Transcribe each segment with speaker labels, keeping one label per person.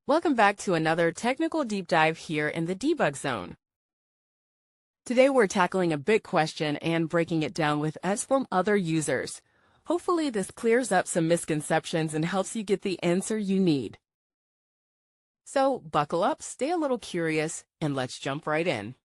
Speaker 1: Welcome back to another technical deep dive here in the debug zone. Today we're tackling a big question and breaking it down with us from other users. Hopefully this clears up some misconceptions and helps you get the answer you need. So buckle up, stay a little curious, and let's jump right in.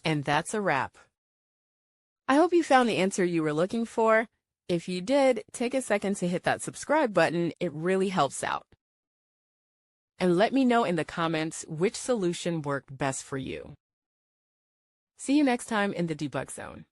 Speaker 1: And that's a wrap. I hope you found the answer you were looking for. If you did, take a second to hit that subscribe button. It really helps out. And let me know in the comments which solution worked best for you. See you next time in the debug zone.